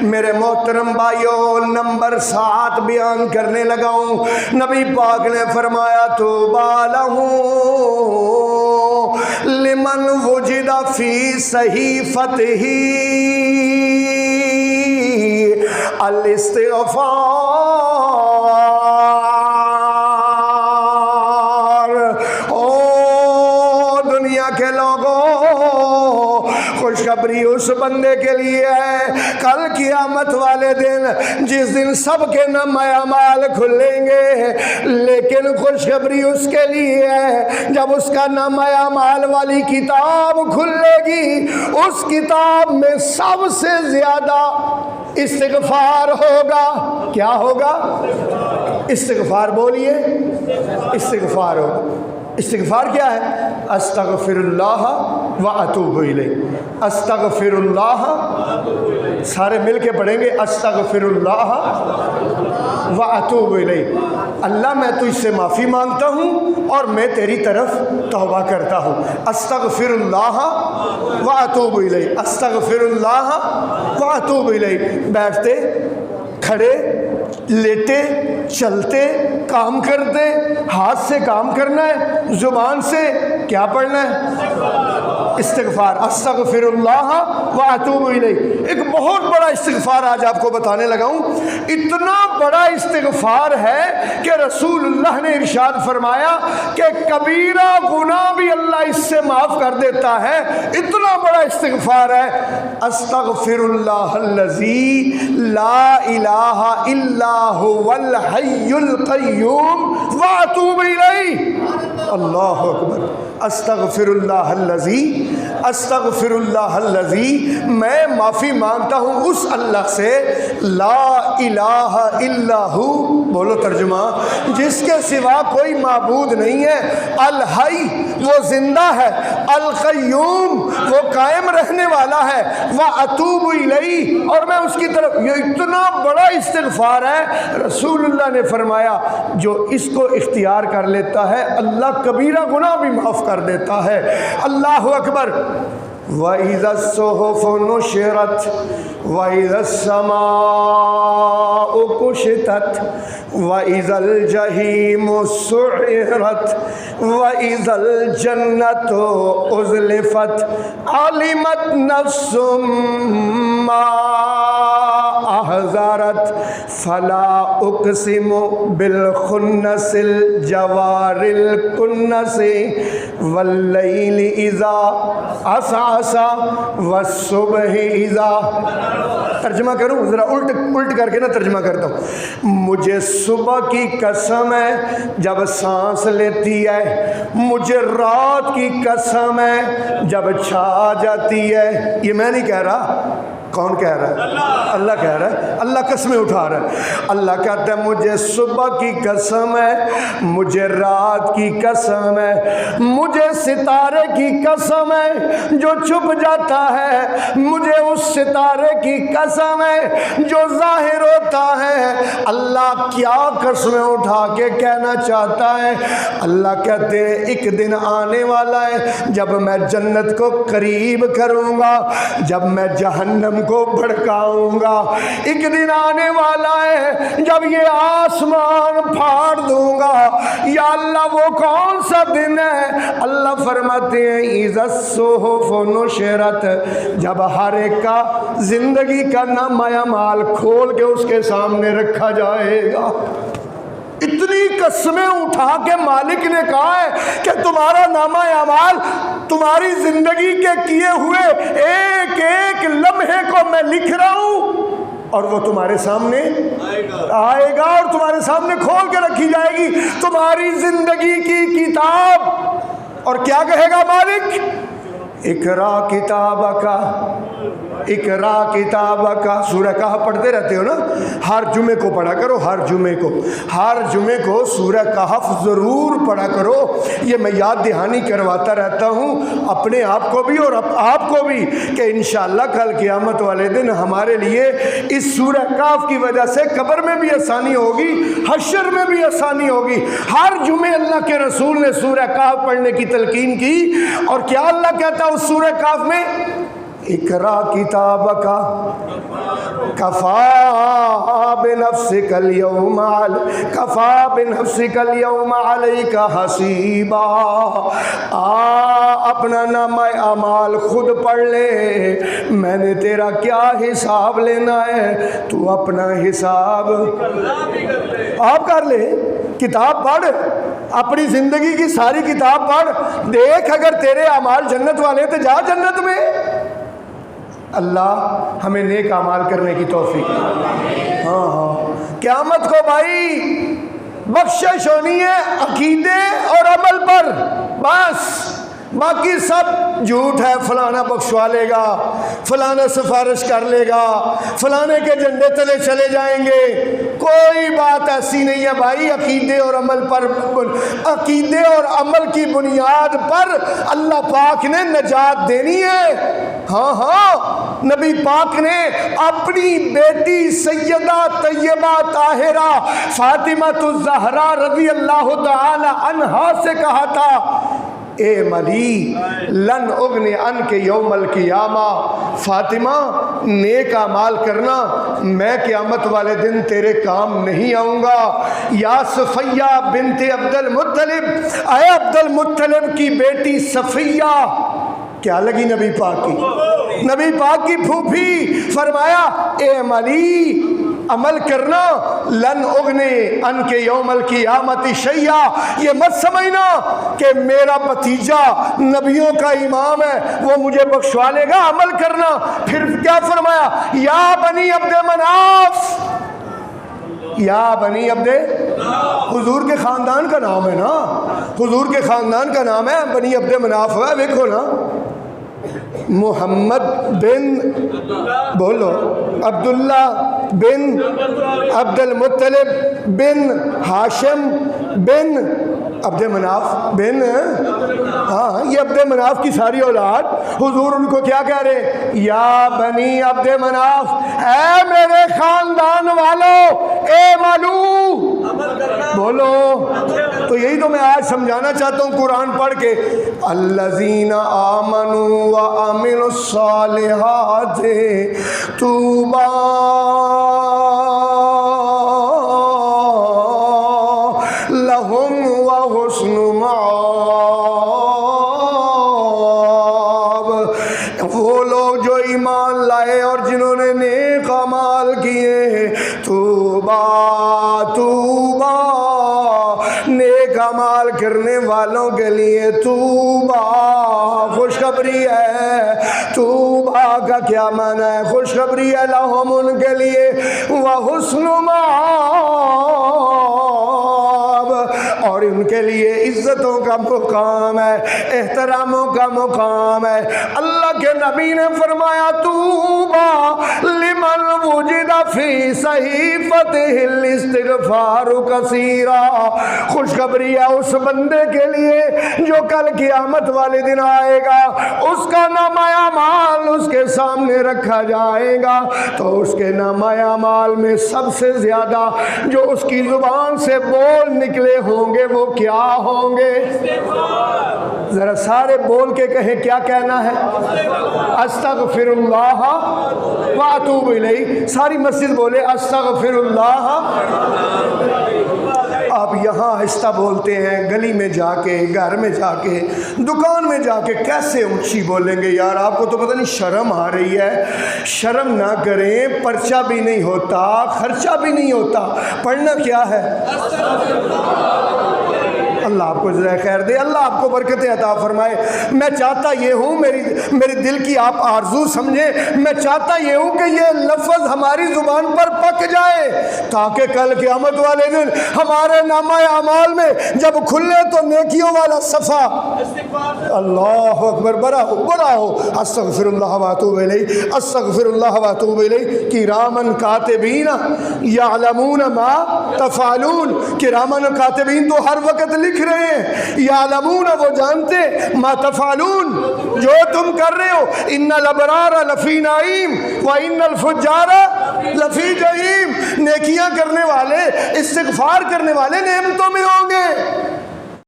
میرے محترم بھائیوں، نمبر 7 بیان کرنے لگا ہوں۔ نبی پاک نے فرمایا توبیٰ لہ لمن وجد فی صحیفتہ الاستغفار۔ او دنیا کے لوگوں، خوشخبری اس بندے کے لیے ہے کل قیامت والے دن، جس دن سب کے نامہ اعمال کھلیں گے، لیکن خوشخبری اس کے لیے ہے جب اس کا نامہ اعمال والی کتاب کھلے گی، اس کتاب میں سب سے زیادہ استغفار ہوگا۔ کیا ہوگا؟ استغفار بولیے، استغفار ہوگا۔ استغفار کیا ہے؟ استغفر اللہ و اتوب الیہ۔ استغفر اللہ، سارے مل کے پڑھیں گے، استغفر اللہ و اتوب الیہ۔ اللہ میں تجھ سے معافی مانگتا ہوں اور میں تیری طرف توبہ کرتا ہوں۔ استغفر اللہ و اتوب الیہ، استغفر اللہ و اتوب الیہ۔ بیٹھتے، کھڑے، لیٹے، چلتے، کام کرتے، ہاتھ سے کام کرنا ہے، زبان سے کیا پڑھنا ہے؟ استغفار۔ استغفر اللہ و اتوب الیہ۔ ایک بہت بڑا استغفار آج آپ کو بتانے لگا ہوں۔ اتنا بڑا استغفار ہے کہ رسول اللہ نے ارشاد فرمایا کہ کبیرہ گناہ بھی اللہ اس سے معاف کر دیتا ہے، اتنا بڑا استغفار ہے۔ استغفر اللہ الذی لا الہ الا هو الحی القیوم واتوب الیہ۔ اللہ اکبر۔ استغفر اللہ الذی، استغفر اللہ الذی، میں معافی مانگتا ہوں اس اللہ سے، لا الہ الا ہو، بولو ترجمہ، جس کے سوا کوئی معبود نہیں ہے، الحی، وہ زندہ ہے، القیوم، وہ قائم رہنے والا ہے، واتوب الیہ، اور میں اس کی طرف۔ یہ اتنا بڑا استغفار ہے، رسول اللہ نے فرمایا جو اس کو اختیار کر لیتا ہے اللہ کبیرہ گناہ بھی معاف کر دیتا ہے۔ اللہ اکبر۔ وَإِذَا الصُّحُفُ نُشِرَتْ وَإِذَا السَّمَاءُ كُشِطَتْ وَإِذَا الْجَحِيمُ سُعِّرَتْ وَإِذَا الْجَنَّةُ أُزْلِفَتْ عَلِمَتْ نَفْسٌ مَّا أَحْضَرَتْ فَلَا أُقْسِمُ بِالْخُنَّسِ الْجَوَارِ الْكُنَّسِ وَاللَّيْلِ إِذَا عَسْعَسَ وَالصُّبْحِ إِذَا۔ ترجمہ کروں؟ ذرا الٹ کر کے نا ترجمہ کرتا ہوں۔ مجھے صبح کی قسم ہے جب سانس لیتی ہے، مجھے رات کی قسم ہے جب چھا جاتی ہے۔ یہ میں نہیں کہہ رہا، کون کہہ رہا ہے؟ اللہ کہہ رہا ہے۔ اللہ قسمیں اٹھا رہا ہے۔ اللہ کہتا ہے مجھے صبح کی قسم ہے، مجھے رات کی قسم ہے، مجھے ستارے کی قسم ہے جو چھپ جاتا ہے، مجھے اس ستارے کی قسم ہے جو ظاہر ہوتا ہے۔ اللہ کیا قسمیں اٹھا کے کہنا چاہتا ہے؟ اللہ کہتے ہیں ایک دن آنے والا ہے جب میں جنت کو قریب کروں گا، جب میں جہنم کو بھڑکاؤں گا۔ ایک دن آنے والا ہے جب یہ آسمان پھاڑ دوں گا۔ یا اللہ وہ کون سا دن ہے؟ اللہ فرماتے ہیں اذا الصحف نشرت، جب ہر ایک کا زندگی کا نامہ اعمال کھول کے اس کے سامنے رکھا جائے گا۔ اتنی قسمیں اٹھا کے مالک نے کہا ہے کہ تمہارا نامہ اعمال، تمہاری زندگی کے کیے ہوئے ایک ایک لمحے کو میں لکھ رہا ہوں، اور وہ تمہارے سامنے آئے گا اور تمہارے سامنے کھول کے رکھی جائے گی تمہاری زندگی کی کتاب۔ اور کیا کہے گا مالک؟ اقرا کتابک، اقرا کتابک۔ سورہ کہف پڑھتے رہتے ہو نا، ہر جمعے کو پڑھا کرو، ہر جمعے کو سورہ کہف ضرور پڑھا کرو۔ یہ میں یاد دہانی کرواتا رہتا ہوں اپنے آپ کو بھی اور آپ کو بھی کہ انشاءاللہ کل قیامت والے دن ہمارے لیے اس سورہ کہف کی وجہ سے قبر میں بھی آسانی ہوگی، حشر میں بھی آسانی ہوگی۔ ہر جمعے اللہ کے رسول نے سورہ کہف پڑھنے کی تلقین کی، اور کیا اللہ کہتا ہے اس سورہ کہف میں؟ اقرا کتابک کفا بنفسک اليوم علیک حسیبا، اپنا نامہ اعمال خود پڑھ لے، میں نے تیرا کیا حساب لینا ہے، تو اپنا حساب آپ کر لے۔ کتاب پڑھ، اپنی زندگی کی ساری کتاب پڑھ، دیکھ اگر تیرے اعمال جنت والے تو جا جنت میں۔ اللہ ہمیں نیک اعمال کرنے کی توفیق۔ ہاں قیامت کو بھائی بخشش ہونی ہے عقیدے اور عمل پر بس، باقی سب جھوٹ ہے، فلانا بخشوا لے گا، فلانا سفارش کر لے گا، فلانے کے جھنڈے تلے چلے جائیں گے، کوئی بات ایسی نہیں ہے بھائی۔ عقیدے اور عمل پر، عقیدے اور عمل کی بنیاد پر اللہ پاک نے نجات دینی ہے۔ ہاں نبی پاک نے اپنی بیٹی سیدہ طیبہ طاہرہ فاطمہ الزہرا رضی اللہ تعالی عنہا سے کہا تھا، اے ملی لن اغنی عنک یوم القیامہ، فاطمہ نیک اعمال کرنا، میں قیامت والے دن تیرے کام نہیں آؤں گا۔ یا صفیہ بنت عبد المطلب، اے عبد المطلب کی بیٹی صفیہ، کیا لگی نبی پاک کی، نبی پاک کی پھوپھی، فرمایا اے ملی عمل کرنا، لن اغنی عنک یوم القیامت شیئا، یہ مت سمجھنا کہ میرا بھتیجا نبیوں کا امام ہے وہ مجھے بخشوا لے گا، عمل کرنا۔ پھر کیا فرمایا، یا بنی عبد مناف، یا بنی عبد، حضور کے خاندان کا نام ہے نا، حضور کے خاندان کا نام ہے بنی عبد مناف ہے، دیکھو نا، محمد بن، بولو، عبداللہ بن عبد المطلب بن ہاشم بن عبد مناف بن، ہاں یہ عبد مناف کی ساری اولاد، حضور ان کو کیا کہہ رہے، یا بنی عبد مناف، اے میرے خاندان والو، اے مالو، بولو۔ تو یہی تو میں آج سمجھانا چاہتا ہوں قرآن پڑھ کے، الذین آمنوا وعملوا الصالحات طوبی لہم وحسن مآب، وہ لوگ جو ایمان لائے اور جنہوں نے نیک اعمال کیے، طوبی طوبی، نیک اعمال کرنے والوں کے لیے طوبی خوشخبری ہے۔ طوبی کا کیا معنی ہے، خوشخبری ہے، لہم ان کے لیے، وحسن مآب، اور ان کے لیے عزتوں کا مقام ہے، احتراموں کا مقام ہے۔ اللہ کے نبی نے فرمایا، طوبی لمن وجد فی صحیفتہ الاستغفار کثیرا، خوشخبری ہے اس بندے کے لیے جو کل قیامت والے دن آئے گا، اس کا نامہ اعمال اس کے سامنے رکھا جائے گا، تو اس کے نامہ اعمال میں سب سے زیادہ جو اس کی زبان سے بول نکلے ہوں گے وہ کیا ہوں گے؟ ذرا سارے بول کے کہیں کیا کہنا ہے، استغفر اللہ واتوب الیہ، ساری مسجد بولے استغفر اللہ۔ آپ یہاں آہستہ بولتے ہیں، گلی میں جا کے، گھر میں جا کے، دکان میں جا کے کیسے اونچی بولیں گے یار؟ آپ کو تو پتہ نہیں شرم آ رہی ہے، شرم نہ کریں، پرچہ بھی نہیں ہوتا، خرچہ بھی نہیں ہوتا، پڑھنا کیا ہے؟ اللہ آپ کو جزائے خیر دے، اللہ آپ کو برکت عطا فرمائے۔ میں چاہتا یہ ہوں، میری دل کی آپ آرزو سمجھیں، میں چاہتا یہ ہوں کہ یہ لفظ ہماری زبان پر پک جائے، تاکہ کل قیامت والے دن ہمارے نامہ اعمال میں جب کھلے تو نیکیوں والا صفحہ، اللہ اکبر، بڑا ہو، استغفر اللہ واتوب الیہ، استغفر اللہ واتوب الیہ، کرامن کاتبین یعلمون ما تفعلون، کرامن کاتبین تو ہر وقت لکھ رہے ہیں، یعلمون وہ جانتے، ما تفعلون جو تم کر رہے ہو، ان الابرار لفی نعیم وان الفجار لفی جحیم، نیکیاں کرنے والے، استغفار کرنے والے نعمتوں میں ہوں گے۔